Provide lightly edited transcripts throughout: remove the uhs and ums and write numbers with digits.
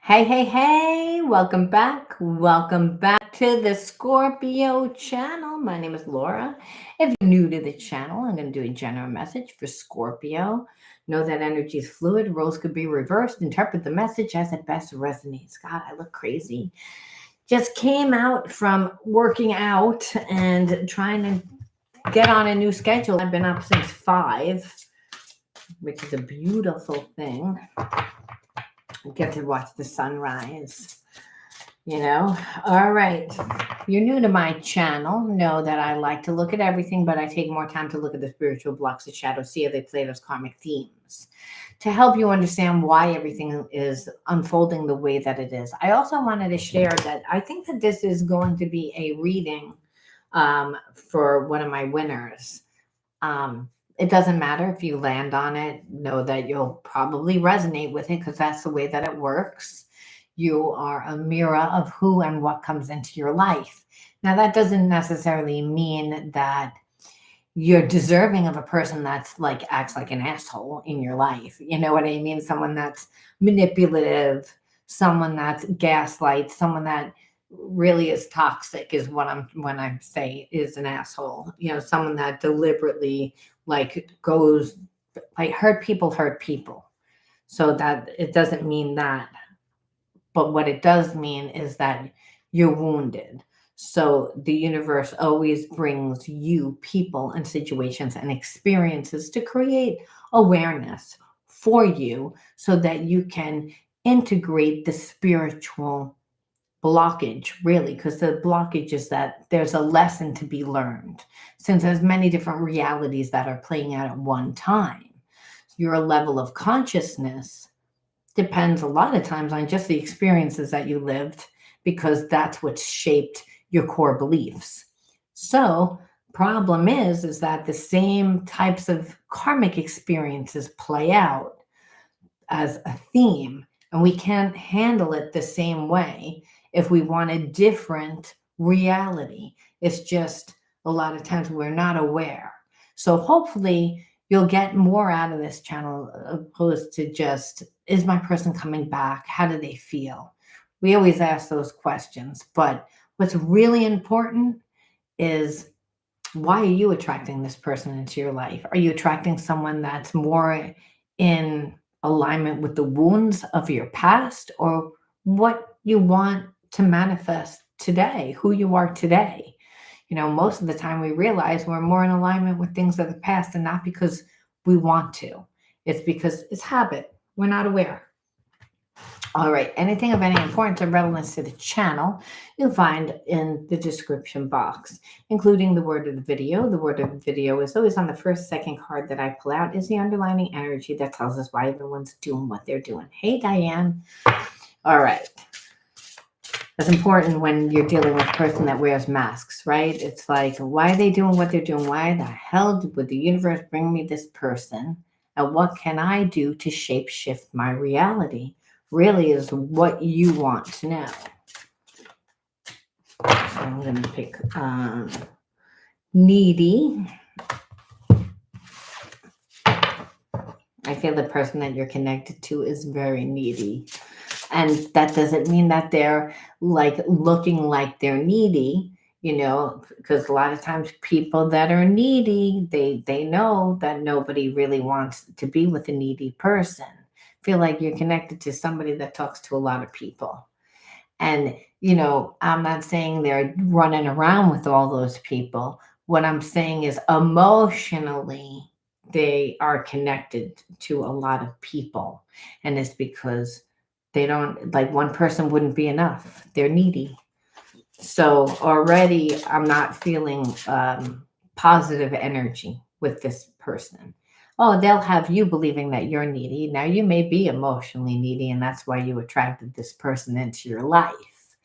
Hey, hey, hey, welcome back. Welcome back to the Scorpio channel. My name is Laura. If you're new to the channel, I'm going to do a general message for Scorpio. Know that energy is fluid, roles could be reversed. Interpret the message as it best resonates. God, I look crazy. Just came out from working out and trying to get on a new schedule. I've been up since 5, which is a beautiful thing. I get to watch the sunrise. All right. You're new to my channel. Know that I like to look at everything, but I take more time to look at the spiritual blocks of shadow, see how they play those karmic themes to help you understand why everything is unfolding the way that it is. I also wanted to share that I think that this is going to be a reading for one of my winners. It doesn't matter if you land on it. Know that you'll probably resonate with it because that's the way that it works. You are a mirror of who and what comes into your life. Now, that doesn't necessarily mean that you're deserving of a person that's like acts like an asshole in your life. You know what I mean? Someone that's manipulative, someone that's gaslight, someone that really is toxic is what I'm when I say is an asshole. Someone that deliberately like goes like hurt people. So that it doesn't mean that, but what it does mean is that you're wounded. So the universe always brings you people and situations and experiences to create awareness for you so that you can integrate the spiritual blockage, really, because the blockage is that there's a lesson to be learned since there's many different realities that are playing out at one time. Your level of consciousness depends a lot of times on just the experiences that you lived because that's what shaped your core beliefs. So problem is that the same types of karmic experiences play out as a theme, and we can't handle it the same way if we want a different reality. It's just a lot of times we're not aware. So hopefully you'll get more out of this channel opposed to just, is my person coming back? How do they feel? We always ask those questions, but what's really important is, why are you attracting this person into your life? Are you attracting someone that's more in alignment with the wounds of your past, or what you want to manifest today, who you are today? Most of the time we realize we're more in alignment with things of the past, and not because we want to. It's because it's habit. We're not aware. All right. Anything of any importance or relevance to the channel, you'll find in the description box, including the word of the video. The word of the video is always on the first, second card that I pull out, is the underlining energy that tells us why everyone's doing what they're doing. Hey, Diane. All right. That's important when you're dealing with a person that wears masks, right? It's like, why are they doing what they're doing? Why the hell would the universe bring me this person? And what can I do to shape shift my reality? Really is what you want to know. So I'm going to pick needy. I feel the person that you're connected to is very needy. And that doesn't mean that they're like looking like they're needy, because a lot of times people that are needy, they know that nobody really wants to be with a needy person. Feel like you're connected to somebody that talks to a lot of people. And, I'm not saying they're running around with all those people. What I'm saying is emotionally, they are connected to a lot of people. And it's because they don't, like, one person wouldn't be enough. They're needy. So already I'm not feeling positive energy with this person. Oh, they'll have you believing that you're needy. Now, you may be emotionally needy, and that's why you attracted this person into your life,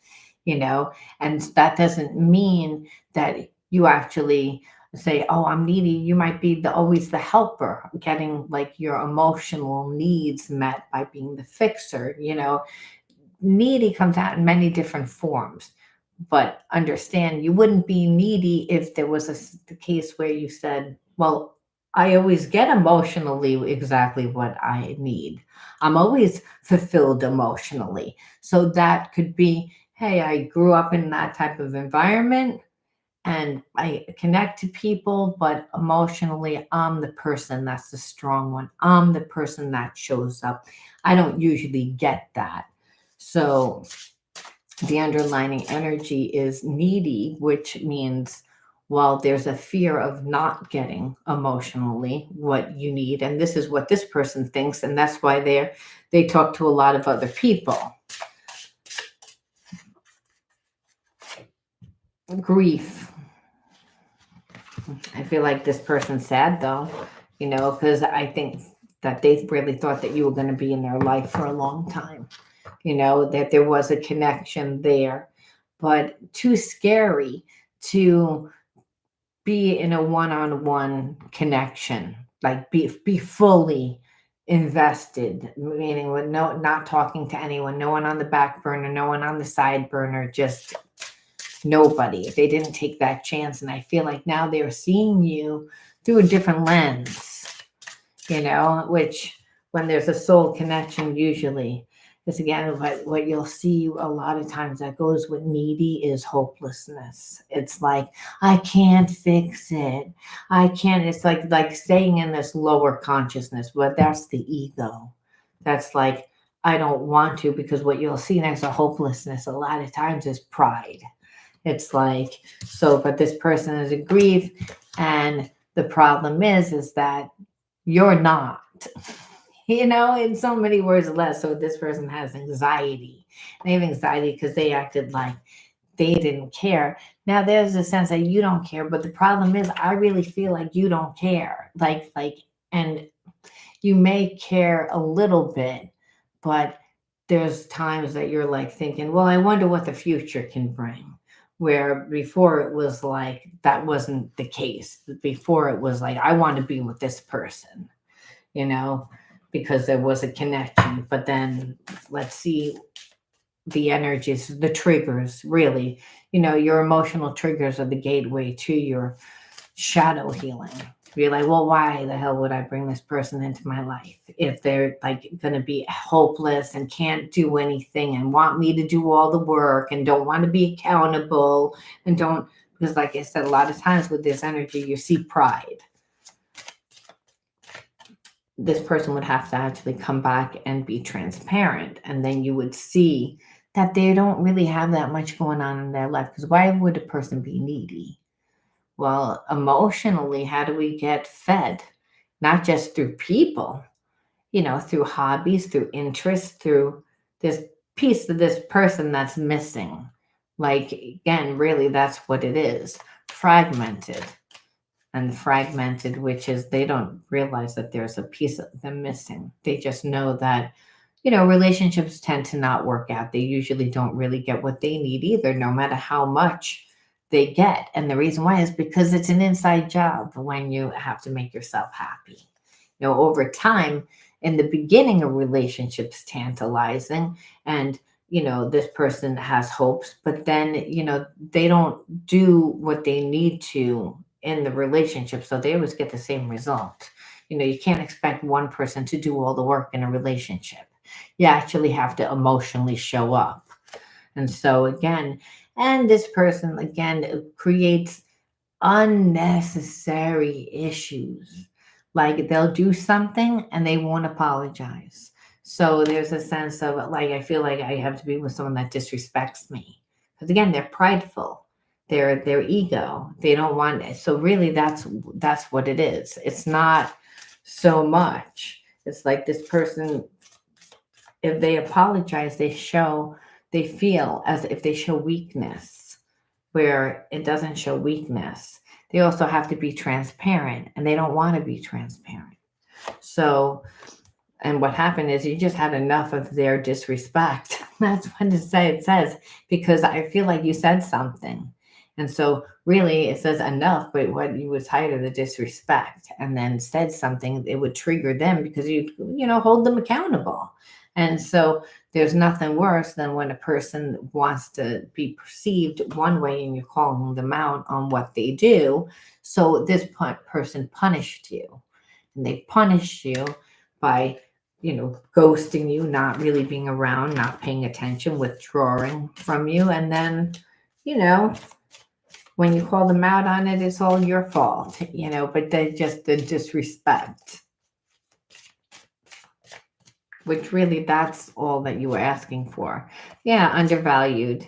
and that doesn't mean that you actually say, oh, I'm needy. You might be always the helper, getting like your emotional needs met by being the fixer. Needy comes out in many different forms. But understand, you wouldn't be needy if there was the case where you said, well, I always get emotionally exactly what I need. I'm always fulfilled emotionally. So that could be, hey, I grew up in that type of environment and I connect to people, but emotionally, I'm the person that's the strong one. I'm the person that shows up. I don't usually get that. So the underlining energy is needy, which means, well, there's a fear of not getting emotionally what you need. And this is what this person thinks. And that's why they talk to a lot of other people. Grief. I feel like this person's sad though, because I think that they really thought that you were going to be in their life for a long time, that there was a connection there, but too scary to be in a one-on-one connection, like be fully invested, meaning with no not talking to anyone, no one on the back burner, no one on the side burner, just nobody. They didn't take that chance. And I feel like now they're seeing you through a different lens, which when there's a soul connection, usually is again what you'll see a lot of times that goes with needy is hopelessness. It's like, I can't fix it. I can't. It's like staying in this lower consciousness, but that's the ego. That's like, I don't want to, because what you'll see next to hopelessness a lot of times is pride. It's like, so, but this person is in grief, and the problem is that you're not, in so many words less. So this person has anxiety. They have anxiety because they acted like they didn't care. Now there's a sense that you don't care, but the problem is I really feel like you don't care. And you may care a little bit, but there's times that you're like thinking, well, I wonder what the future can bring. Where before it was like that wasn't the case. Before it was like, I want to be with this person, you know, because there was a connection. But then let's see the energies, the triggers, really, your emotional triggers are the gateway to your shadow healing. You're like, well, why the hell would I bring this person into my life if they're like going to be hopeless and can't do anything and want me to do all the work and don't want to be accountable and don't, because like I said, a lot of times with this energy, you see pride. This person would have to actually come back and be transparent. And then you would see that they don't really have that much going on in their life. Because why would a person be needy? Well, emotionally, how do we get fed? Not just through people, through hobbies, through interests, through this piece of this person that's missing. Like, again, really, that's what it is, fragmented. And fragmented, which is they don't realize that there's a piece of them missing. They just know that, relationships tend to not work out. They usually don't really get what they need either, no matter how much they get. And the reason why is because it's an inside job when you have to make yourself happy. Over time, in the beginning, a relationship's tantalizing and this person has hopes, but then, they don't do what they need to in the relationship. So they always get the same result. You can't expect one person to do all the work in a relationship. You actually have to emotionally show up. And so again, and this person again creates unnecessary issues. Like they'll do something and they won't apologize. So there's a sense of like, I feel like I have to be with someone that disrespects me. Because again, they're prideful. They're their ego. They don't want it. So really that's what it is. It's not so much. It's like this person, if they apologize, they feel as if they show weakness where it doesn't show weakness. They also have to be transparent and they don't want to be transparent. So, and what happened is you just had enough of their disrespect. That's what it says, because I feel like you said something. And so really it says enough, but what you was tired of the disrespect and then said something, it would trigger them because hold them accountable. And so there's nothing worse than when a person wants to be perceived one way and you're calling them out on what they do. So this person punished you. and they punish you by, ghosting you, not really being around, not paying attention, withdrawing from you. And then, you know, when you call them out on it, it's all your fault, but they just the disrespect, which really that's all that you were asking for. Yeah, undervalued.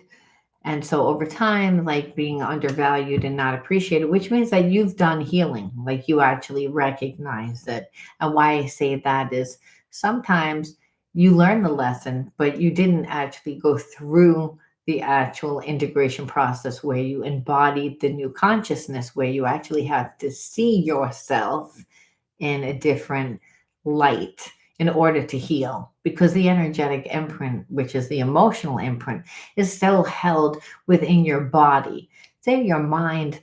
And so over time, like being undervalued and not appreciated, which means that you've done healing, like you actually recognize it. And why I say that is sometimes you learn the lesson, but you didn't actually go through the actual integration process where you embodied the new consciousness, where you actually have to see yourself in a different light in order to heal, because the energetic imprint, which is the emotional imprint, is still held within your body. Say your mind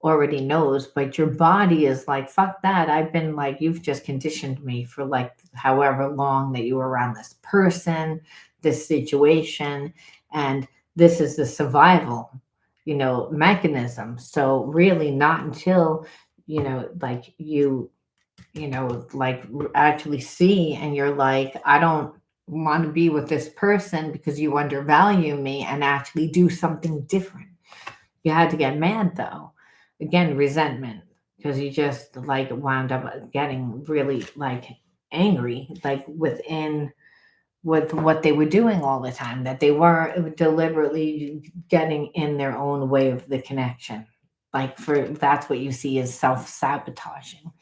already knows, but your body is like, fuck that. I've been like, you've just conditioned me for like however long that you were around this person, this situation, and this is the survival, mechanism. So really not until, like like actually see and you're like, I don't want to be with this person because you undervalue me, and actually do something different. You had to get mad though. Again, resentment, because you just like wound up getting really like angry, like within with what they were doing all the time, that they were deliberately getting in their own way of the connection. Like for that's what you see as self-sabotaging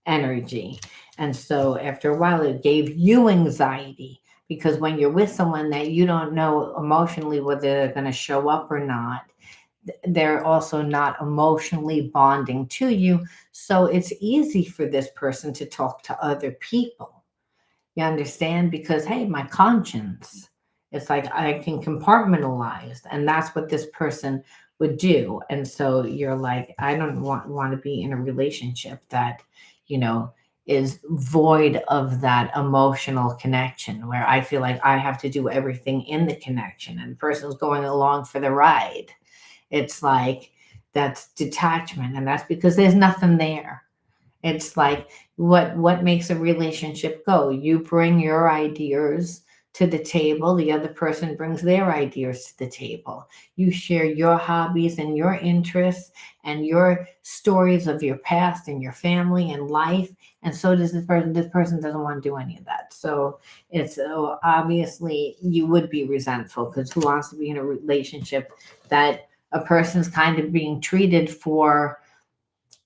energy. And so after a while it gave you anxiety, because when you're with someone that you don't know emotionally whether they're going to show up or not, they're also not emotionally bonding to you. So it's easy for this person to talk to other people. You understand? Because, hey, my conscience, it's like I can compartmentalize, and that's what this person would do. And so you're like, I don't want to be in a relationship that, you know, is void of that emotional connection, where I feel like I have to do everything in the connection and the person's going along for the ride. It's like that's detachment, and that's because there's nothing there. It's like what makes a relationship go? You bring your ideas to the table, the other person brings their ideas to the table. You share your hobbies and your interests and your stories of your past and your family and life. And so does this person. This person doesn't want to do any of that. So it's obviously you would be resentful, because who wants to be in a relationship that a person's kind of being treated for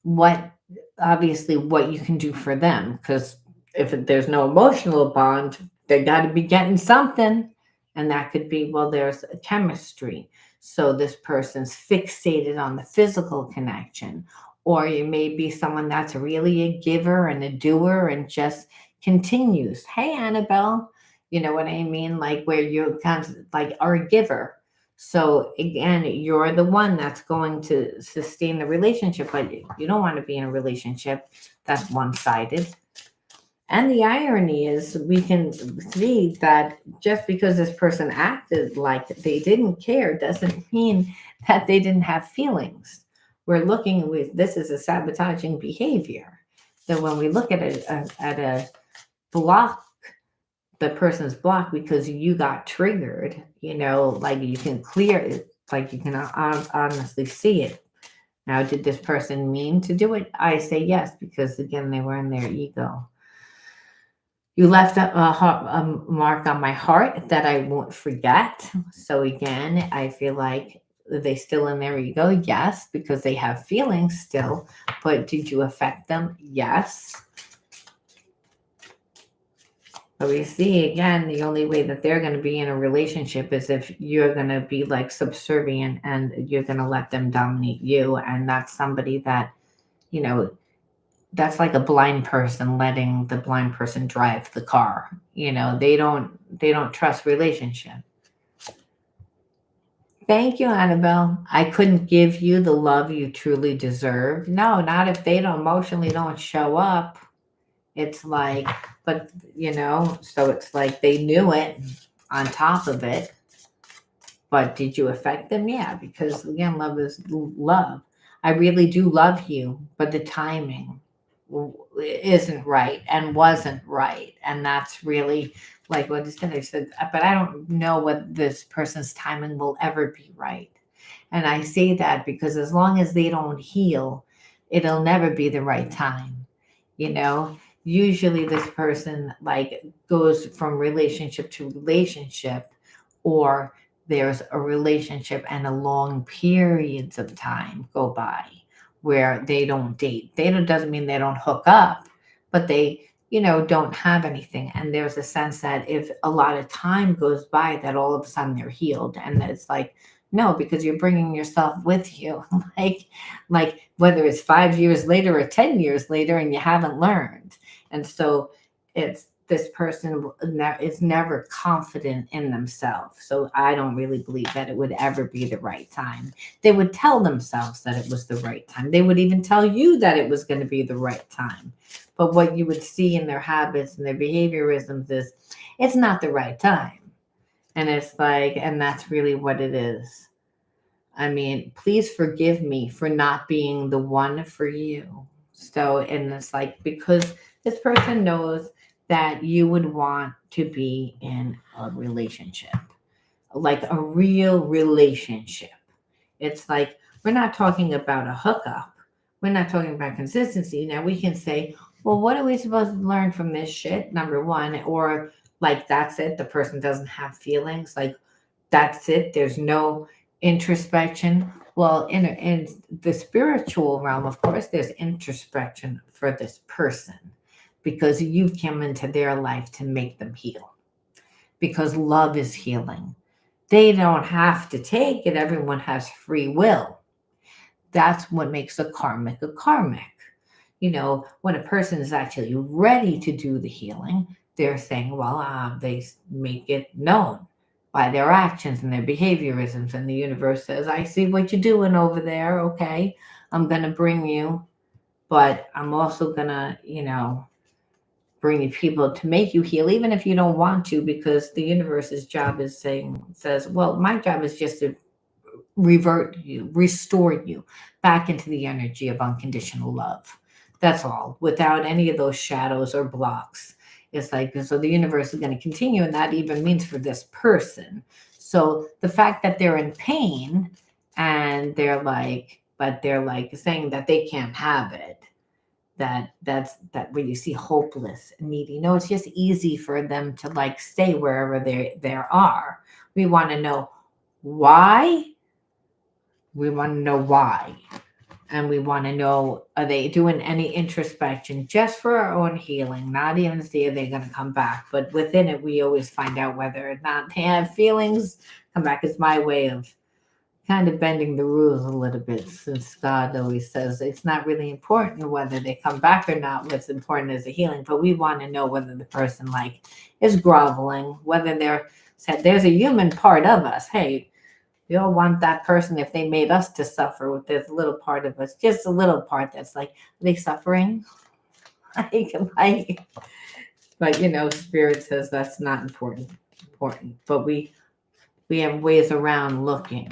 what obviously what you can do for them, because if there's no emotional bond, they got to be getting something, and that could be, well, there's a chemistry, so this person's fixated on the physical connection, or you may be someone that's really a giver and a doer and just continues. Hey, Annabelle, you know what I mean, like where you kind of like are a giver. So again, you're the one that's going to sustain the relationship, but you don't want to be in a relationship that's one-sided. And the irony is we can see that just because this person acted like they didn't care doesn't mean that they didn't have feelings. We're looking with this is a sabotaging behavior. So when we look at a block, the person's blocked because you got triggered, like you can clear it, like you can honestly see it. Now, did this person mean to do it? I say yes, because again, they were in their ego. You left a mark on my heart that I won't forget. So again, I feel like they still in their ego? Yes, because they have feelings still. But did you affect them? Yes. But we see again, the only way that they're going to be in a relationship is if you're going to be like subservient and you're going to let them dominate you. And that's somebody that, you know, that's like a blind person letting the blind person drive the car. They don't trust relationship. Thank you, Annabelle. I couldn't give you the love you truly deserve. No, not if they don't emotionally don't show up. It's like, but so it's like they knew it on top of it. But did you affect them? Yeah, because again, love is love. I really do love you, but the timing. isn't right and wasn't right. And that's really like what I said, but I don't know what this person's timing will ever be right. And I say that because as long as they don't heal, it'll never be the right time. You know, usually this person like goes from relationship to relationship, or there's a relationship and a long periods of time go by where they don't date. They don't doesn't mean they don't hook up, but they, don't have anything. And there's a sense that if a lot of time goes by, that all of a sudden they're healed. And it's like, no, because you're bringing yourself with you. like whether it's 5 years later or 10 years later, and you haven't learned. And so it's this person is never confident in themselves. So I don't really believe that it would ever be the right time. They would tell themselves that it was the right time. They would even tell you that it was going to be the right time. But what you would see in their habits and their behaviorisms is it's not the right time. And it's like, and that's really what it is. I mean, please forgive me for not being the one for you. So, and it's like, because this person knows that you would want to be in a relationship, like a real relationship. It's like, we're not talking about a hookup. We're not talking about consistency. Now, we can say, well, what are we supposed to learn from this shit? Number one, or like, that's it. The person doesn't have feelings. Like, that's it. There's no introspection. Well, in the spiritual realm, of course, there's introspection for this person because you've come into their life to make them heal. Because love is healing. They don't have to take it. Everyone has free will. That's what makes a karmic a karmic. When a person is actually ready to do the healing, they're saying, well, they make it known by their actions and their behaviorisms. And the universe says, I see what you're doing over there. Okay. I'm going to bring you, but I'm also going to, bring you people to make you heal, even if you don't want to, because the universe's job says, well, my job is just to revert you, restore you back into the energy of unconditional love. That's all, without any of those shadows or blocks. It's like, so the universe is going to continue, and that even means for this person. So the fact that they're in pain and they're like saying that they can't have it, that where you see hopeless and needy. No, it's just easy for them to like stay wherever they are. We want to know why. We want to know why. And we want to know, are they doing any introspection just for our own healing? Not even see if they're going to come back. But within it, we always find out whether or not they have feelings. Come back is my way of kind of bending the rules a little bit, since God always says it's not really important whether they come back or not. What's important is the healing. But we want to know whether the person like is groveling, whether they're said there's a human part of us. Hey, we all want that person. If they made us to suffer, with this little part of us, just a little part that's like, are they suffering? like, but Spirit says that's not important. But we have ways around looking.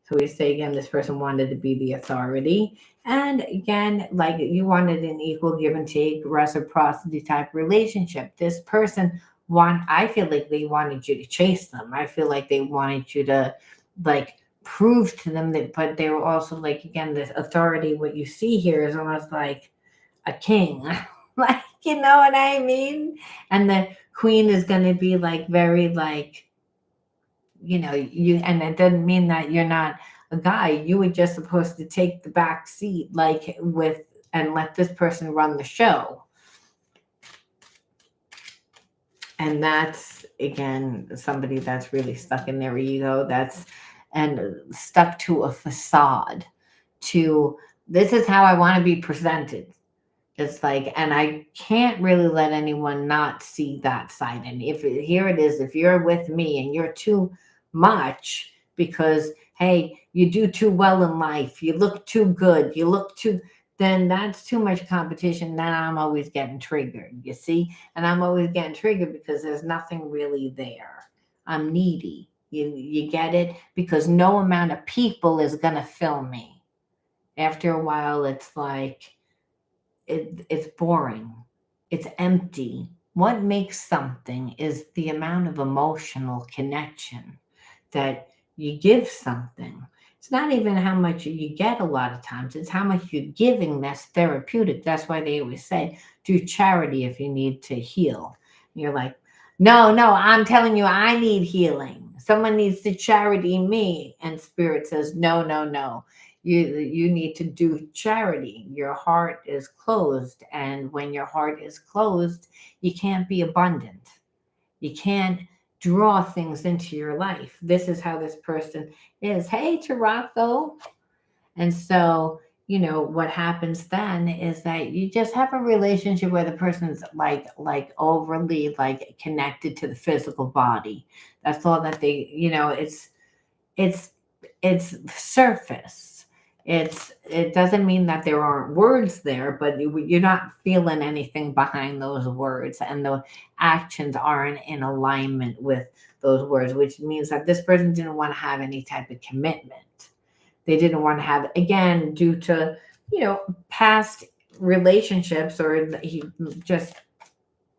So we say again, this person wanted to be the authority. And again, like you wanted an equal give and take, reciprocity type relationship. This person I feel like they wanted you to chase them. I feel like they wanted you to like prove to them that, but they were also like, again, this authority, what you see here is almost like a king. like, you know what I mean? And the queen is going to be like very like, and it doesn't mean that you're not a guy. You were just supposed to take the back seat, like and let this person run the show. And that's again somebody that's really stuck in their ego, and stuck to a facade. To this is how I want to be presented. It's like, and I can't really let anyone not see that side. And here it is, if you're with me and you're too much because, hey, you do too well in life, you look too good, then that's too much competition. Then I'm always getting triggered, you see? And I'm always getting triggered because there's nothing really there. I'm needy. You get it? Because no amount of people is going to fill me. After a while, it's like, it's boring. It's empty. What makes something is the amount of emotional connection that you give something. It's not even how much you get a lot of times, it's how much you're giving that's therapeutic. That's why they always say do charity if you need to heal. You're like, no, no, I'm telling you, I need healing. Someone needs to charity me. And spirit says, no, no, no. You need to do charity. Your heart is closed. And when your heart is closed, you can't be abundant. You can't draw things into your life. This is how this person is. Hey, Tarako. And so, what happens then is that you just have a relationship where the person's like overly like connected to the physical body. That's all that it's it's surface. It doesn't mean that there aren't words there, but you're not feeling anything behind those words, and the actions aren't in alignment with those words, which means that this person didn't want to have any type of commitment. They didn't want to have, again, due to past relationships, or he just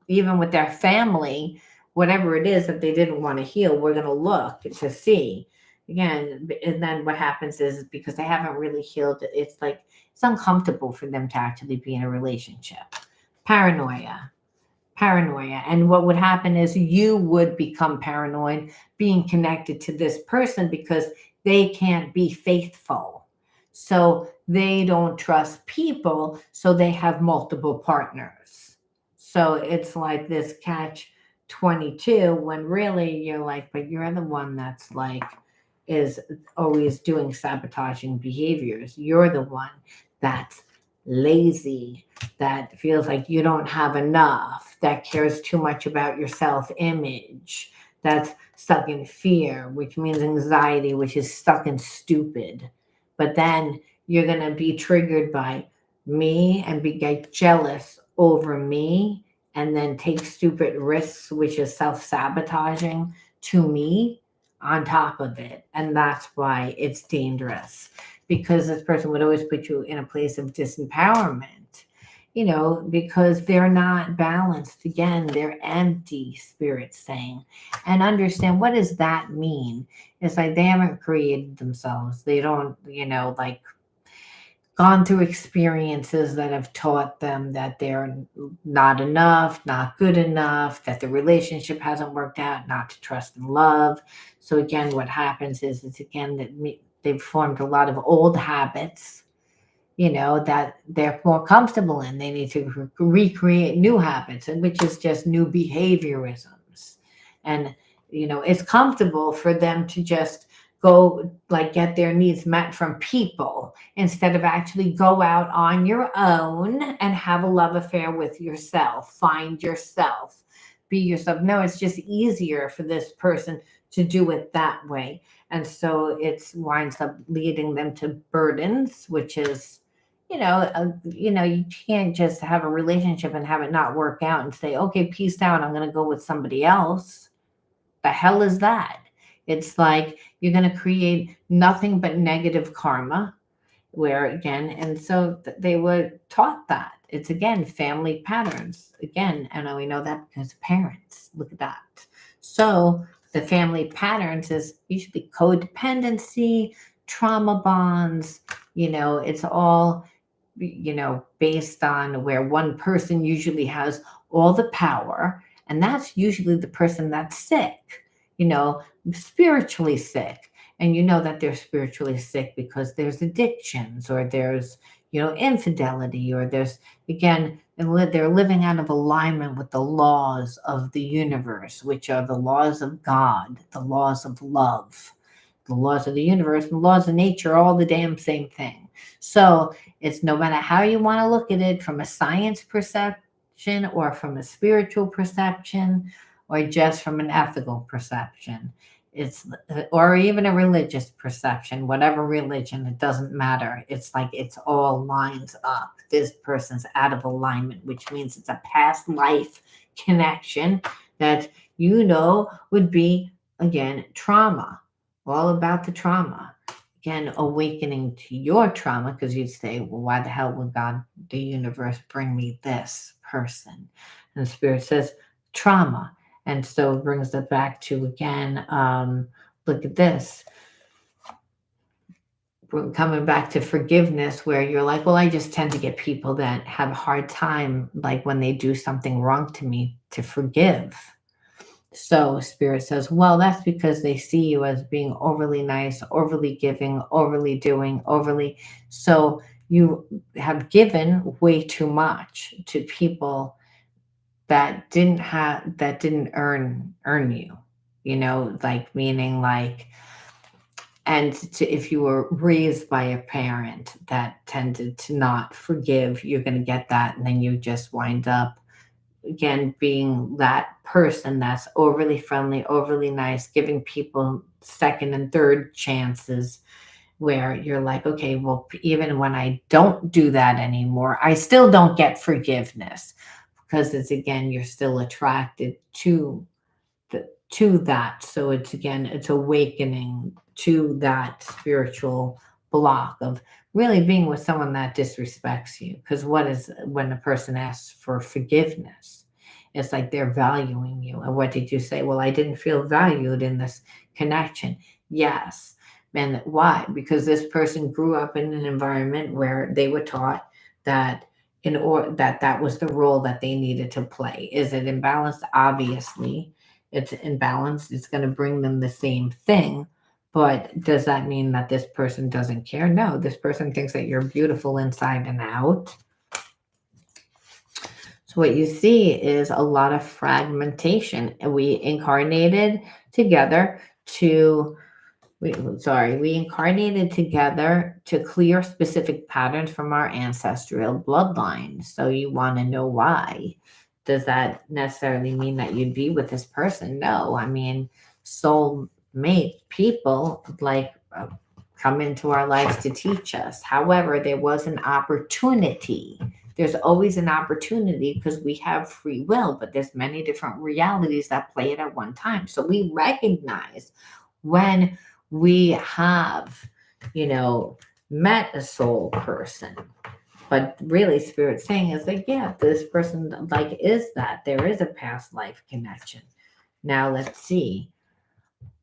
even with their family, whatever it is that they didn't want to heal, we're going to look to see again. And then what happens is because they haven't really healed, it's like it's uncomfortable for them to actually be in a relationship. Paranoia. Paranoia. And what would happen is you would become paranoid being connected to this person because they can't be faithful. So they don't trust people. So they have multiple partners. So it's like this catch 22 when really you're like, but you're the one that's like, is always doing sabotaging behaviors. You're the one that's lazy, that feels like you don't have enough, that cares too much about your self image, that's stuck in fear, which means anxiety, which is stuck in stupid. But then you're going to be triggered by me and get jealous over me and then take stupid risks, which is self sabotaging to me on top of it. And that's why it's dangerous because this person would always put you in a place of disempowerment, because they're not balanced. Again, they're empty, spirit saying. And understand, what does that mean? It's like they haven't created themselves. They don't, like gone through experiences that have taught them that they're not enough, not good enough, that the relationship hasn't worked out, not to trust and love. So again, what happens is it's again that they've formed a lot of old habits, that they're more comfortable in. They need to recreate new habits, and which is just new behaviorisms. And, it's comfortable for them to just go like get their needs met from people instead of actually go out on your own and have a love affair with yourself, find yourself, be yourself. No, it's just easier for this person to do it that way. And so it winds up leading them to burdens, which is, you can't just have a relationship and have it not work out and say, okay, peace out, I'm going to go with somebody else. The hell is that? It's like you're going to create nothing but negative karma, where again, and so they were taught that. It's again family patterns again, and we know that because parents. Look at that. So the family patterns is usually codependency, trauma bonds. It's all based on where one person usually has all the power, and that's usually the person that's sick, spiritually sick. And that they're spiritually sick because there's addictions, or there's, infidelity, or there's, again, they're living out of alignment with the laws of the universe, which are the laws of God, the laws of love, the laws of the universe, and the laws of nature, all the damn same thing. So it's no matter how you want to look at it, from a science perception or from a spiritual perception or just from an ethical perception. It's or even a religious perception, whatever religion, it doesn't matter. It's like it's all lines up. This person's out of alignment, which means it's a past life connection that would be again trauma, all about the trauma. again, awakening to your trauma, because you'd say, well, why the hell would God, the universe, bring me this person? And Spirit says, trauma. And so it brings it back to, again, look at this. We're coming back to forgiveness, where you're like, well, I just tend to get people that have a hard time, like when they do something wrong to me, to forgive. So Spirit says, well, that's because they see you as being overly nice, overly giving, overly doing, overly. So you have given way too much to people that didn't earn you. Like, meaning like, and if you were raised by a parent that tended to not forgive, you're going to get that, and then you just wind up, again, being that person that's overly friendly, overly nice, giving people second and third chances, where you're like, okay, well, even when I don't do that anymore, I still don't get forgiveness, because it's, again, you're still attracted to that. So it's, again, it's awakening to that spiritual block of really being with someone that disrespects you. Because what is, when a person asks for forgiveness, it's like they're valuing you. And what did you say? Well, I didn't feel valued in this connection. Yes. And why? Because this person grew up in an environment where they were taught that, that was the role that they needed to play. Is it imbalanced? Obviously it's imbalanced. It's going to bring them the same thing. But does that mean that this person doesn't care? No, this person thinks that you're beautiful inside and out. So what you see is a lot of fragmentation. And we incarnated together to we incarnated together to clear specific patterns from our ancestral bloodline. So you want to know why. Does that necessarily mean that you'd be with this person? No. I mean, soulmate people, like, come into our lives to teach us. However, there was an opportunity. There's always an opportunity, because we have free will, but there's many different realities that play it at one time. So we recognize when we have, met a soul person. But really, Spirit saying is like, yeah, this person, like, is that there is a past life connection. Now let's see.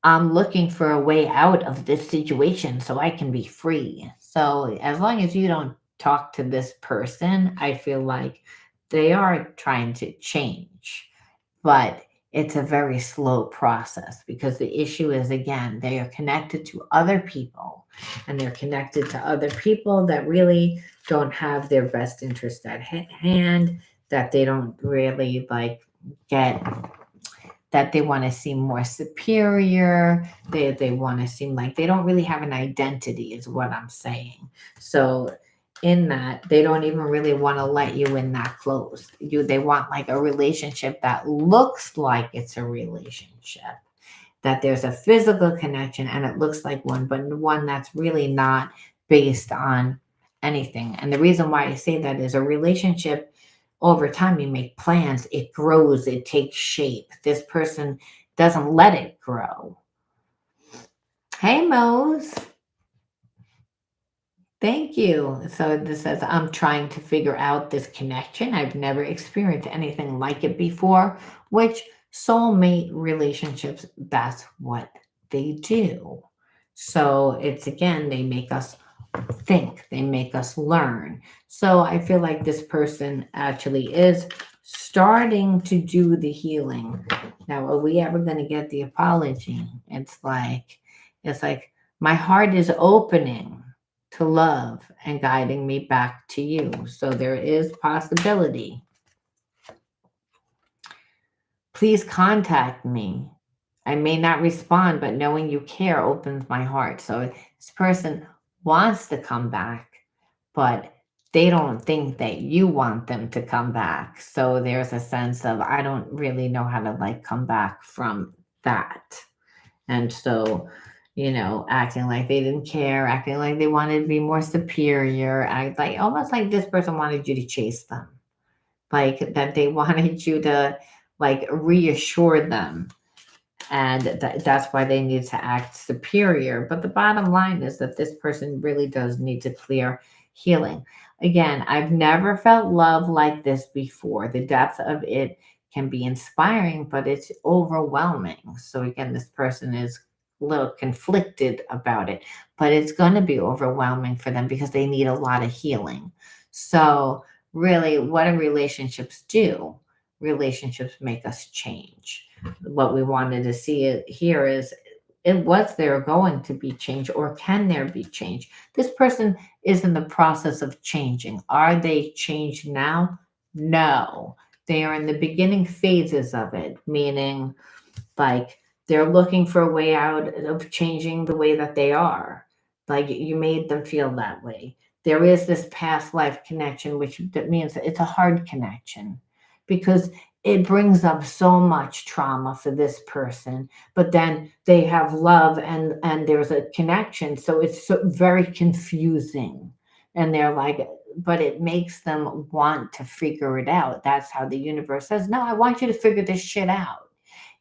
I'm looking for a way out of this situation so I can be free. So as long as you don't talk to this person, I feel like they are trying to change. But it's a very slow process, because the issue is, again, they are connected to other people, and they're connected to other people that really don't have their best interest at hand, that they don't really like get, that they want to seem more superior. They want to seem like they don't really have an identity, is what I'm saying. So in that, they don't even really want to let you in that close. They want like a relationship that looks like it's a relationship, that there's a physical connection and it looks like one, but one that's really not based on anything. And the reason why I say that is, a relationship, over time, you make plans, it grows, it takes shape. This person doesn't let it grow. Hey, Mose. Thank you. So this says, I'm trying to figure out this connection. I've never experienced anything like it before, which soulmate relationships, that's what they do. So it's, again, they make us think, they make us learn. So I feel like this person actually is starting to do the healing. Now, are we ever going to get the apology? It's like my heart is opening to love and guiding me back to you. So there is possibility. Please contact me. I may not respond, but knowing you care opens my heart. So this person wants to come back, but they don't think that you want them to come back. So there's a sense of, I don't really know how to like come back from that. And so, acting like they didn't care, acting like they wanted to be more superior, act like almost like this person wanted you to chase them, like that they wanted you to like reassure them and that's why they need to act superior. But the bottom line is that this person really does need to clear healing. Again, I've never felt love like this before. The depth of it can be inspiring, but it's overwhelming. So again, this person is a little conflicted about it, but it's going to be overwhelming for them because they need a lot of healing. So really, what do relationships do? Relationships make us change. What we wanted to see it here is, it was there going to be change, or can there be change? This person is in the process of changing. Are they changed now? No. They are in the beginning phases of it, meaning like they're looking for a way out of changing the way that they are. Like you made them feel that way. There is this past life connection, which that means it's a hard connection because it brings up so much trauma for this person. But then they have love, and there's a connection, so it's so very confusing. And they're like, but it makes them want to figure it out. That's how the universe says, no, I want you to figure this shit out.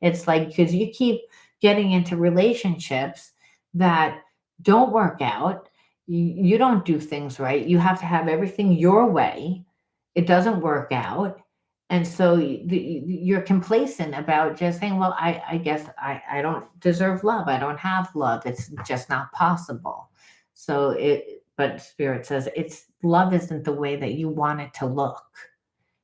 It's like, because you keep getting into relationships that don't work out. You don't do things right. You have to have everything your way. It doesn't work out. And so you're complacent about just saying, well, I guess I don't deserve love. I don't have love. It's just not possible. But Spirit says it's love isn't the way that you want it to look.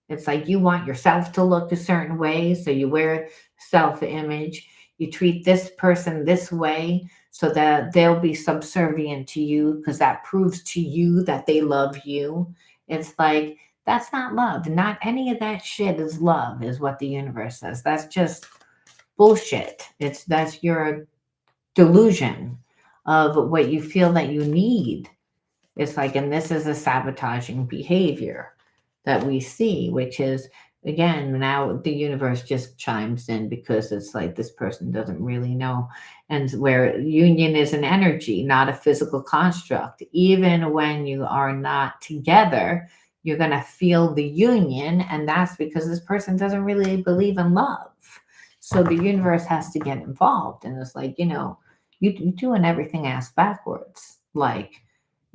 It's like you want yourself to look a certain way, so you wear self image. You treat this person this way so that they'll be subservient to you because that proves to you that they love you. It's like, that's not love. Not any of that shit is love, is what the universe says. That's just bullshit. That's your delusion of what you feel that you need. It's like, and this is a sabotaging behavior that we see, which is, again, now the universe just chimes in because it's like this person doesn't really know. And where union is an energy, not a physical construct. Even when you are not together, you're going to feel the union. And that's because this person doesn't really believe in love. So the universe has to get involved. And it's like, you're doing everything ass backwards. Like,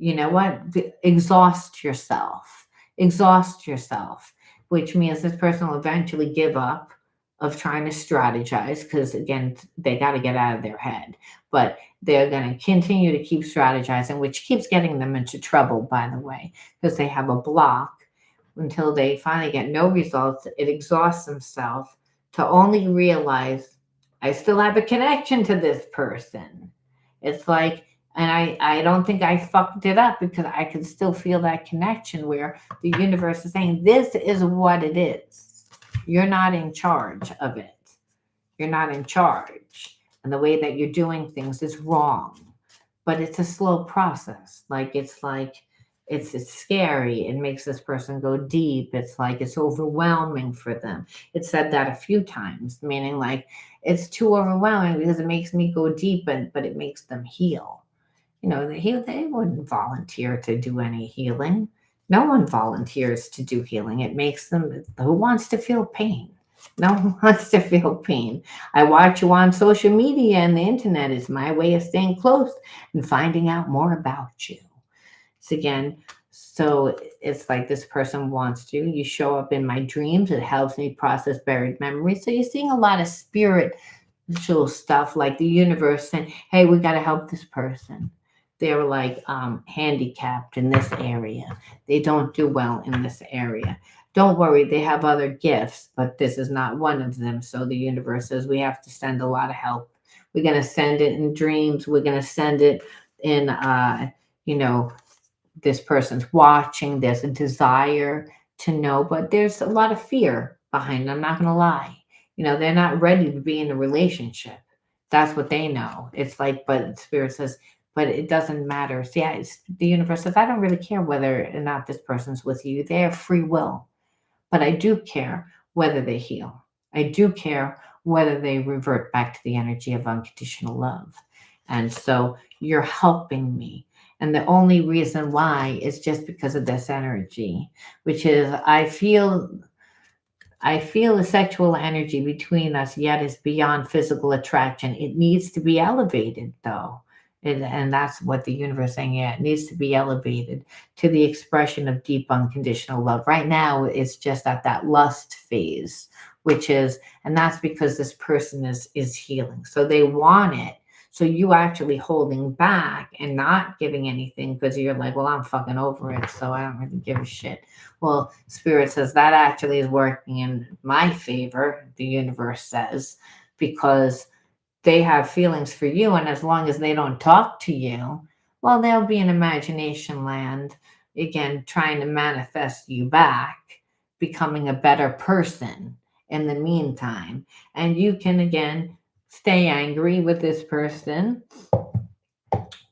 you know what? Exhaust yourself. Exhaust yourself, which means this person will eventually give up of trying to strategize because, again, they got to get out of their head. But they're going to continue to keep strategizing, which keeps getting them into trouble, by the way, because they have a block until they finally get no results. It exhausts themselves to only realize, I still have a connection to this person. It's like, and I don't think I fucked it up because I can still feel that connection where the universe is saying, this is what it is. You're not in charge of it. You're not in charge. And the way that you're doing things is wrong. But it's a slow process. It's scary. It makes this person go deep. It's like it's overwhelming for them. It said that a few times, meaning like it's too overwhelming because it makes me go deep, but it makes them heal. They wouldn't volunteer to do any healing. No one volunteers to do healing. It makes them, who wants to feel pain? No one wants to feel pain. I watch you on social media and the internet is my way of staying close and finding out more about you. So it's like this person wants to. You show up in my dreams. It helps me process buried memories. So you're seeing a lot of spiritual stuff, like the universe saying, hey, we got to help this person. They're like handicapped in this area. They don't do well in this area. Don't worry, they have other gifts, but this is not one of them. So the universe says we have to send a lot of help. We're going to send it in dreams. We're going to send it in, this person's watching. There's a desire to know, but there's a lot of fear behind it. I'm not going to lie. They're not ready to be in a relationship. That's what they know. It's like, but Spirit says, but it doesn't matter. See, the universe says, I don't really care whether or not this person's with you. They have free will. But I do care whether they heal. I do care whether they revert back to the energy of unconditional love. And so you're helping me. And the only reason why is just because of this energy, which is I feel I feel the sexual energy between us yet is beyond physical attraction. It needs to be elevated, though. And that's what the universe is saying. Yeah, it needs to be elevated to the expression of deep unconditional love. Right now, it's just at that lust phase, which is, and that's because this person is healing. So they want it. So you actually holding back and not giving anything because you're like, well, I'm fucking over it, so I don't really give a shit. Well, Spirit says that actually is working in my favor, the universe says, because they have feelings for you. And as long as they don't talk to you, well, they'll be in imagination land, again, trying to manifest you back, becoming a better person in the meantime. And you can, again, stay angry with this person,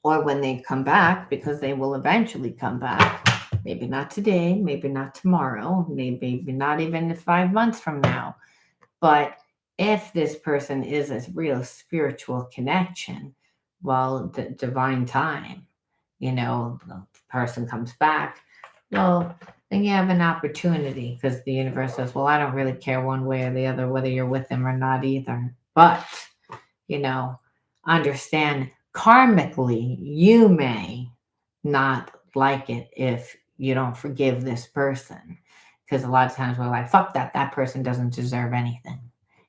or when they come back, because they will eventually come back. Maybe not today, maybe not tomorrow, maybe not even 5 months from now. But if this person is a real spiritual connection, well, the divine time, the person comes back, well, then you have an opportunity because the universe says, well, I don't really care one way or the other whether you're with them or not either. But you know, understand karmically, you may not like it if you don't forgive this person. Because a lot of times we're like, fuck that, that person doesn't deserve anything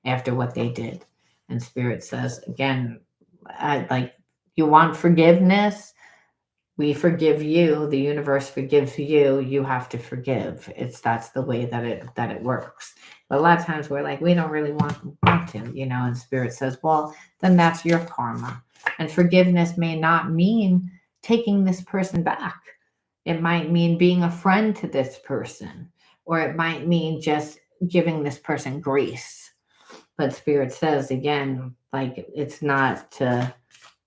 after what they did. And Spirit says, again, like, you want forgiveness? We forgive you, the universe forgives you, you have to forgive. That's the way that it works. But a lot of times we're like, we don't really want to, and Spirit says, well, then that's your karma. And forgiveness may not mean taking this person back. It might mean being a friend to this person, or it might mean just giving this person grace. But Spirit says, again, like, it's not to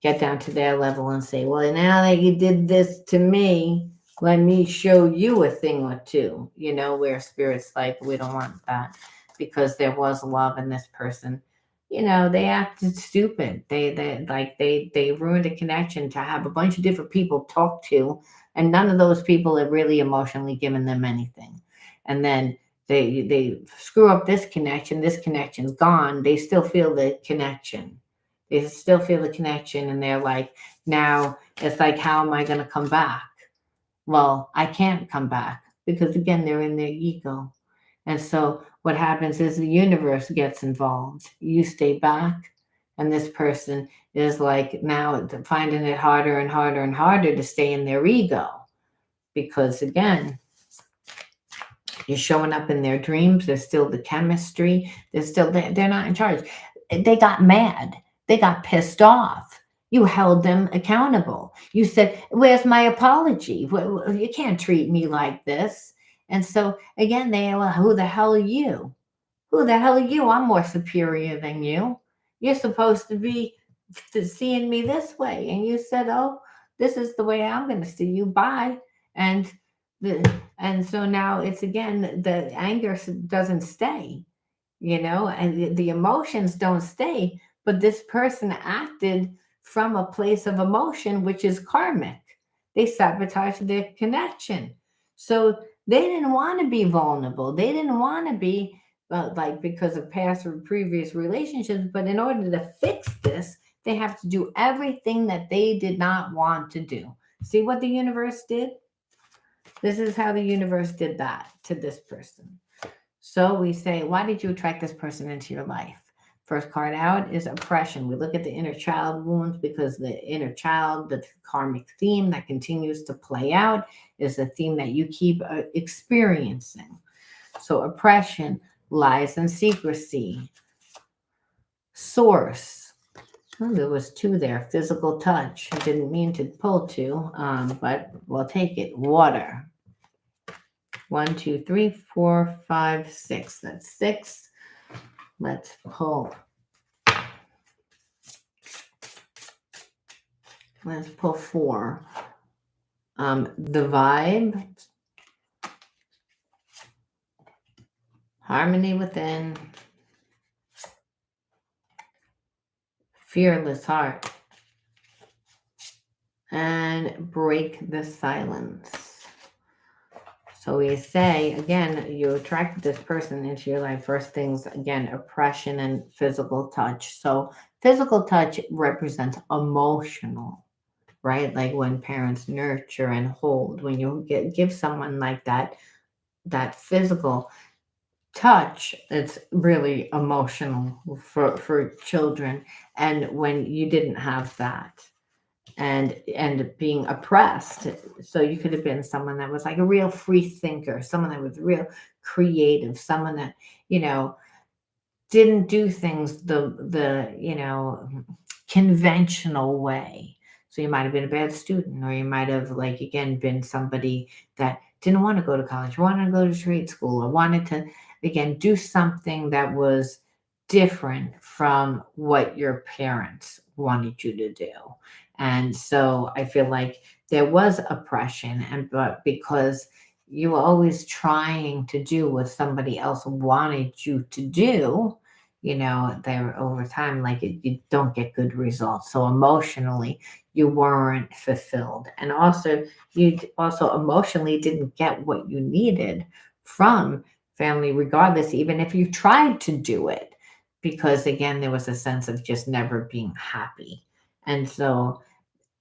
get down to their level and say, well, now that you did this to me, let me show you a thing or two, where Spirit's like, we don't want that, because there was love in this person. They acted stupid. They ruined a connection to have a bunch of different people talk to, and none of those people have really emotionally given them anything. And then they screw up this connection. This connection's gone. They still feel the connection. They still feel the connection, and they're like, now it's like, how am I going to come back? Well, I can't come back because, again, they're in their ego. And so what happens is the universe gets involved. You stay back, and this person is like now finding it harder and harder and harder to stay in their ego, because, again, you're showing up in their dreams. There's still the chemistry. They're not in charge. They got mad. They got pissed off. You held them accountable. You said, where's my apology? You can't treat me like this. And so, again, well, who the hell are you? Who the hell are you? I'm more superior than you. You're supposed to be seeing me this way. And you said, oh, this is the way I'm going to see you. Bye. And and so now it's, again, the anger doesn't stay, and the emotions don't stay. But this person acted from a place of emotion, which is karmic. They sabotaged their connection. So they didn't want to be vulnerable. They didn't want to be like, because of past or previous relationships. But in order to fix this, they have to do everything that they did not want to do. See what the universe did? This is how the universe did that to this person. So we say, why did you attract this person into your life? First card out is oppression. We look at the inner child wounds, because the inner child, the karmic theme that continues to play out, is a theme that you keep experiencing. So oppression, lies and secrecy. Source. Well, there was two there. Physical touch. I didn't mean to pull two, but we'll take it. Water. 1, 2, 3, 4, 5, 6. That's 6. Let's pull. Let's pull 4. The vibe. Harmony within. Fearless heart. And break the silence. So we say again, you attracted this person into your life. First things again, oppression and physical touch. So physical touch represents emotional, right? Like when parents nurture and hold. When you give someone like that physical touch, it's really emotional for children. And when you didn't have that, and being oppressed, so you could have been someone that was like a real free thinker, someone that was real creative, someone that you know didn't do things the conventional way. So you might have been a bad student, or you might have like again been somebody that didn't want to go to college, wanted to go to trade school, or wanted to again do something that was different from what your parents wanted you to do. And so I feel like there was oppression, and but because you were always trying to do what somebody else wanted you to do, there over time, like you don't get good results. So emotionally, you weren't fulfilled. And also, also emotionally didn't get what you needed from family, regardless, even if you tried to do it, because again, there was a sense of just never being happy. And so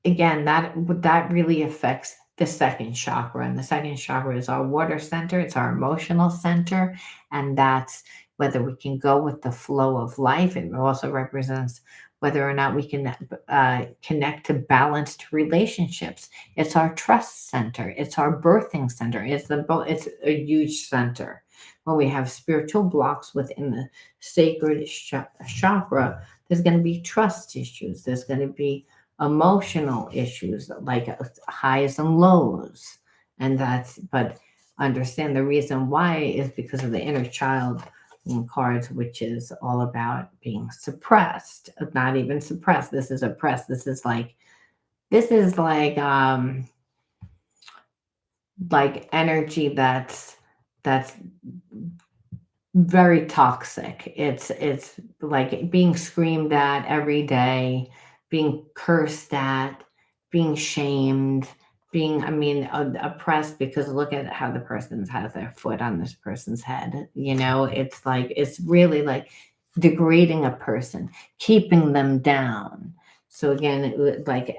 again, that really affects the second chakra, and the second chakra is our water center, it's our emotional center, and that's whether we can go with the flow of life. It also represents whether or not we can connect to balanced relationships. It's our trust center, it's our birthing center, it's a huge center. When we have spiritual blocks within the sacred chakra, there's going to be trust issues, there's going to be emotional issues like highs and lows. And but understand the reason why is because of the inner child in cards, which is all about being suppressed, not even suppressed. This is oppressed. This is like energy that's very toxic. It's like being screamed at every day, being cursed at, being shamed, being oppressed, because look at how the person has their foot on this person's head. It's like it's really like degrading a person, keeping them down. So again,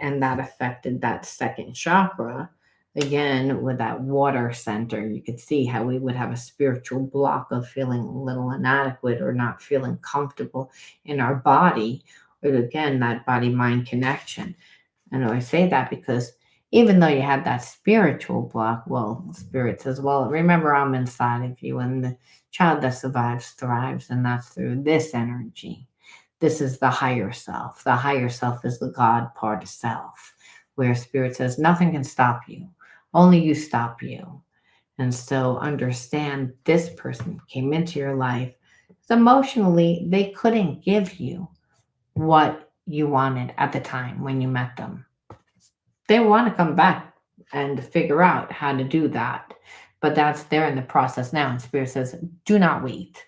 and that affected that second chakra. Again, with that water center, you could see how we would have a spiritual block of feeling a little inadequate or not feeling comfortable in our body. Or again, that body mind connection. And I say that because even though you had that spiritual block, well, spirit says, well, remember, I'm inside of you, and the child that survives thrives, and that's through this energy. This is the higher self. The higher self is the God part of self, where spirit says, nothing can stop you, only you stop you. And so understand this person came into your life. So emotionally, they couldn't give you what you wanted at the time when you met them. They want to come back and figure out how to do that. But they're in the process now. And Spirit says, do not wait.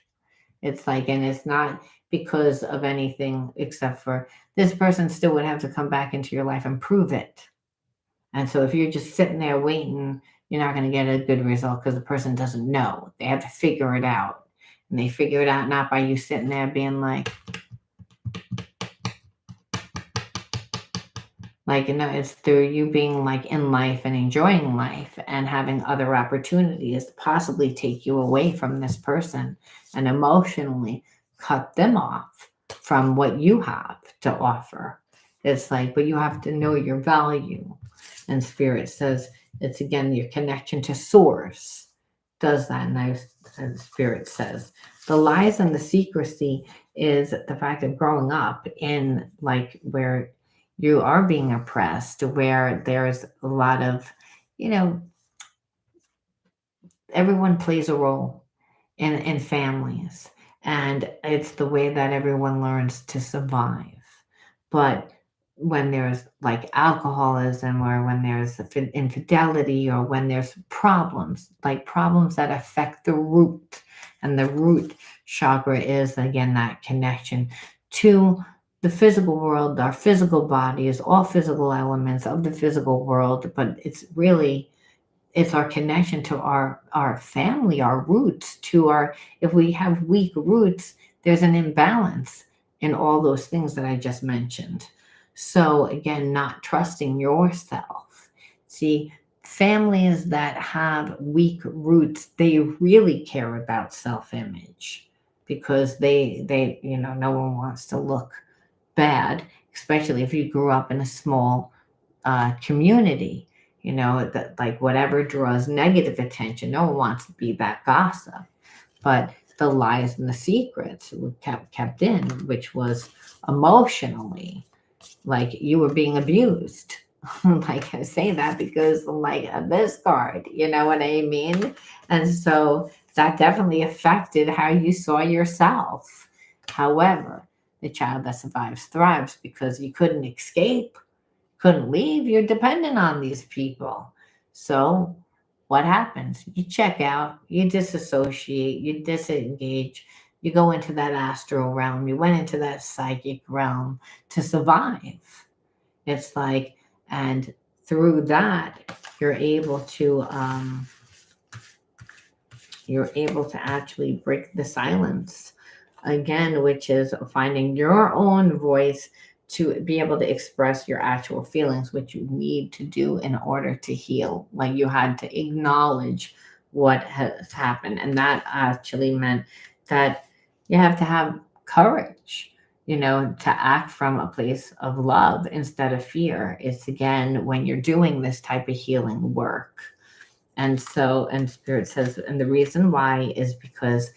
It's like, and it's not because of anything except for this person still would have to come back into your life and prove it. And so if you're just sitting there waiting, you're not going to get a good result because the person doesn't know. They have to figure it out. And they figure it out not by you sitting there being it's through you being like in life and enjoying life and having other opportunities to possibly take you away from this person and emotionally cut them off from what you have to offer. It's like, but you have to know your value. And Spirit says it's again your connection to Source does that. And Spirit says the lies and the secrecy is the fact of growing up in like where you are being oppressed, where there's a lot of, you know, everyone plays a role in families, and it's the way that everyone learns to survive. But when there's like alcoholism, or when there's infidelity, or when there's problems, like problems that affect the root, and the root chakra is again that connection to the physical world, our physical body is all physical elements of the physical world, but it's really It's our connection to our family, our roots, to our, if we have weak roots, there's an imbalance in all those things that I just mentioned. So again, not trusting yourself. See, families that have weak roots, they really care about self-image, because no one wants to look bad, especially if you grew up in a small community. That, like, whatever draws negative attention, no one wants to be that gossip. But the lies and the secrets were kept in, which was emotionally, like you were being abused. Like, I say that because, like, of this card, you know what I mean? And so that definitely affected how you saw yourself. However, the child that survives thrives, because you couldn't escape, couldn't leave. You're dependent on these people. So what happens? You check out, you disassociate, you disengage, you go into that astral realm, you went into that psychic realm to survive. It's like, and through that, you're able to actually break the silence again, which is finding your own voice to be able to express your actual feelings, which you need to do in order to heal. Like, you had to acknowledge what has happened. And that actually meant that you have to have courage, to act from a place of love instead of fear. It's again when you're doing this type of healing work. And so, and Spirit says, and the reason why is because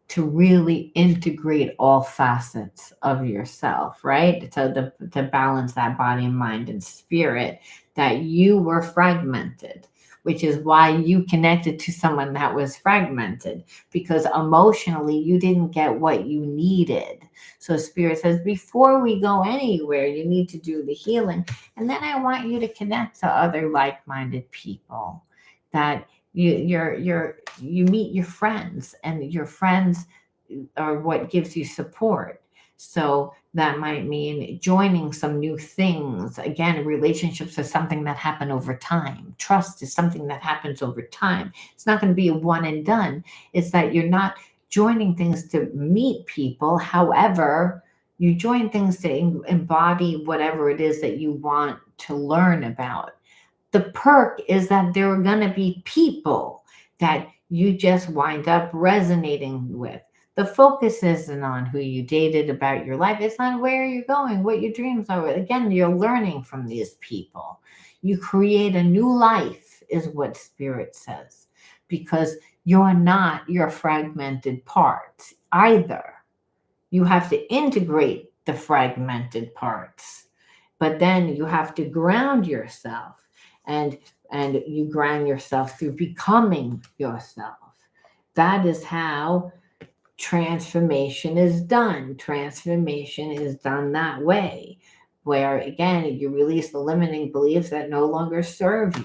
to really integrate all facets of yourself, right? To balance that body and mind and spirit, that you were fragmented, which is why you connected to someone that was fragmented, because emotionally you didn't get what you needed. So Spirit says, before we go anywhere, you need to do the healing. And then I want you to connect to other like-minded people, that you meet your friends, and your friends are what gives you support. So that might mean joining some new things. Again, relationships are something that happen over time. Trust is something that happens over time. It's not going to be a one and done. It's that you're not joining things to meet people. However, you join things to embody whatever it is that you want to learn about. The perk is that there are going to be people that you just wind up resonating with. The focus isn't on who you dated, about your life. It's on where you're going, what your dreams are. Again, you're learning from these people. You create a new life, is what Spirit says, because you're not your fragmented parts either. You have to integrate the fragmented parts, but then you have to ground yourself, and you ground yourself through becoming yourself. That is how transformation is done. Transformation is done that way, where again you release the limiting beliefs that no longer serve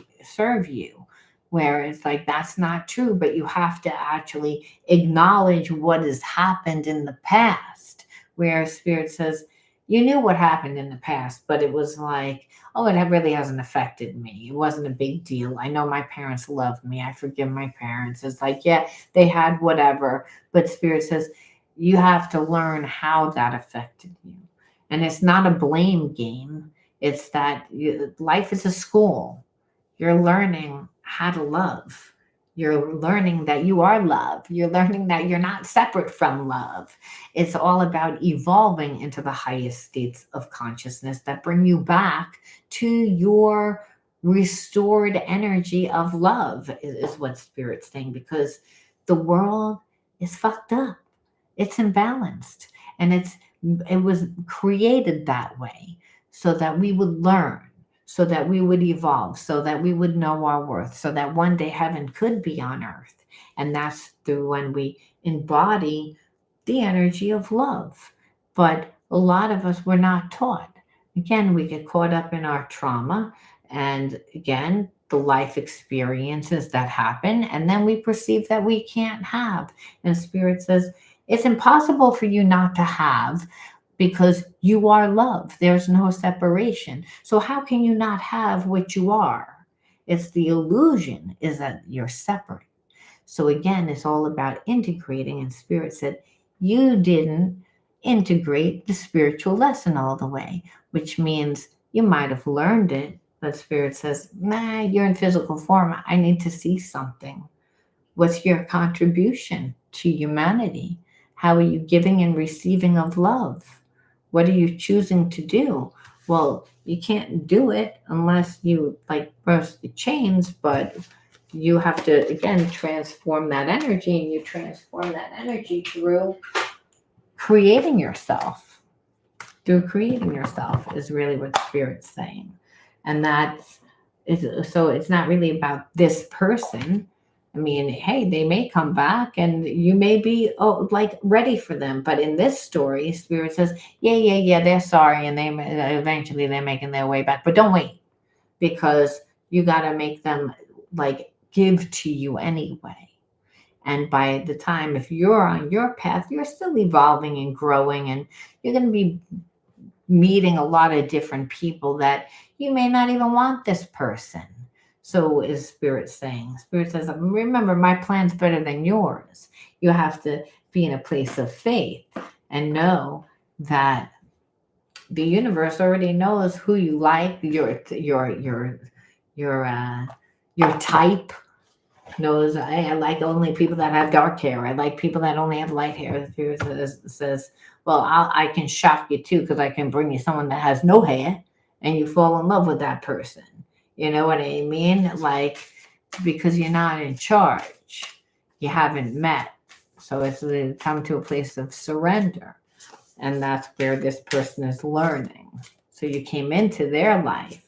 you, where it's like, that's not true, but you have to actually acknowledge what has happened in the past, where Spirit says, you knew what happened in the past, but it was like, oh, it really hasn't affected me. It wasn't a big deal. I know my parents loved me. I forgive my parents. It's like, yeah, they had whatever. But Spirit says, you have to learn how that affected you. And it's not a blame game. It's that life is a school. You're learning how to love. You're learning that you are love. You're learning that you're not separate from love. It's all about evolving into the highest states of consciousness that bring you back to your restored energy of love, is what Spirit's saying, because the world is fucked up. It's imbalanced. And it was created that way so that we would learn, so that we would evolve, so that we would know our worth, so that one day heaven could be on earth. And that's through when we embody the energy of love. But a lot of us were not taught. Again, we get caught up in our trauma, and again, the life experiences that happen, and then we perceive that we can't have. And Spirit says, it's impossible for you not to have, because you are love. There's no separation. So how can you not have what you are? It's the illusion is that you're separate. So again, it's all about integrating. And Spirit said, you didn't integrate the spiritual lesson all the way, which means you might have learned it, but Spirit says, nah, you're in physical form. I need to see something. What's your contribution to humanity? How are you giving and receiving of love? What are you choosing to do? Well, you can't do it unless you like burst the chains, but you have to again transform that energy, and you transform that energy through creating yourself. Through creating yourself is really what Spirit's saying. And that's so it's not really about this person. I mean, hey, they may come back and you may be like ready for them. But in this story, Spirit says, yeah, they're sorry, and they eventually they're making their way back. But don't wait, because you got to make them like give to you anyway. And by the time, if you're on your path, you're still evolving and growing, and you're going to be meeting a lot of different people that you may not even want this person. So is Spirit saying? Spirit says, remember, my plan's better than yours. You have to be in a place of faith and know that the universe already knows who you like, your type. Knows I like only people that have dark hair. I like people that only have light hair. The Spirit says, well, I can shock you too, because I can bring you someone that has no hair and you fall in love with that person. You know what I mean? Like, because you're not in charge. You haven't met. So it's come to a place of surrender. And that's where this person is learning. So you came into their life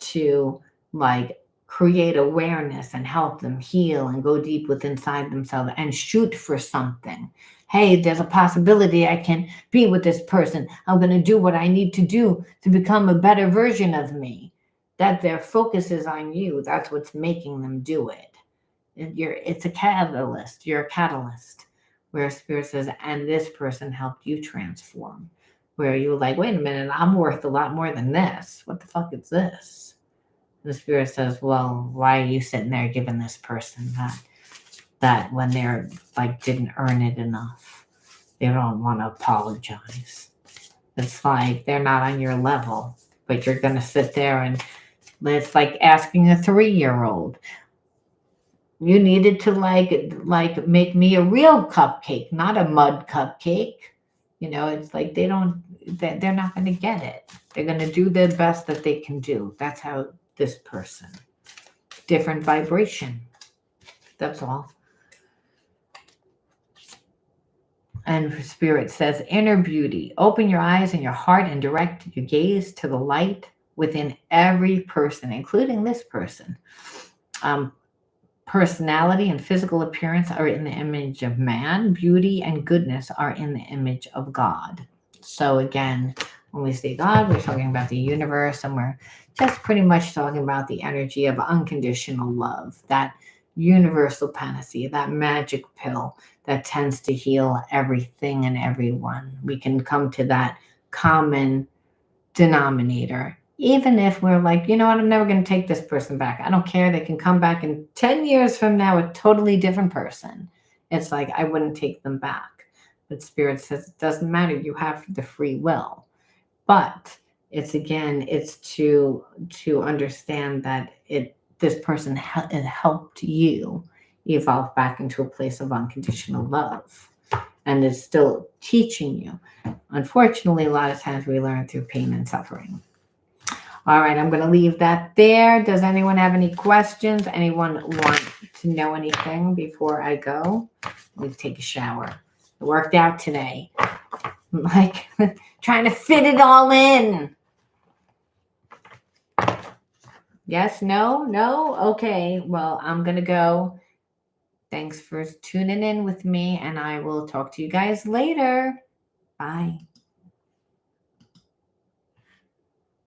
to like create awareness and help them heal and go deep within inside themselves and shoot for something. Hey, there's a possibility I can be with this person. I'm going to do what I need to do to become a better version of me. That their focus is on you. That's what's making them do it. It's a catalyst. You're a catalyst. Where Spirit says, and this person helped you transform. Where you're like, wait a minute, I'm worth a lot more than this. What the fuck is this? The Spirit says, well, why are you sitting there giving this person that when they're like didn't earn it enough? They don't want to apologize. It's like they're not on your level, but you're going to sit there and it's like asking a 3-year-old. You needed to like make me a real cupcake, not a mud cupcake. You know, it's like they're not going to get it. They're going to do the best that they can do. That's how this person. Different vibration. That's all. And Spirit says, inner beauty. Open your eyes and your heart and direct your gaze to the light within every person, including this person. Personality and physical appearance are in the image of man. Beauty and goodness are in the image of God. So again, when we say God, we're talking about the universe, and we're just pretty much talking about the energy of unconditional love, that universal panacea, that magic pill that tends to heal everything and everyone. We can come to that common denominator. Even if we're like, you know what, I'm never going to take this person back. I don't care. They can come back in 10 years from now, a totally different person. It's like, I wouldn't take them back. But Spirit says, it doesn't matter. You have the free will. But it's to understand that this person helped you evolve back into a place of unconditional love. And is still teaching you. Unfortunately, a lot of times we learn through pain and suffering. All right, I'm going to leave that there. Does anyone have any questions? Anyone want to know anything before I go? Let me take a shower. It worked out today. I'm like trying to fit it all in. Yes, no? Okay, well, I'm going to go. Thanks for tuning in with me, and I will talk to you guys later. Bye.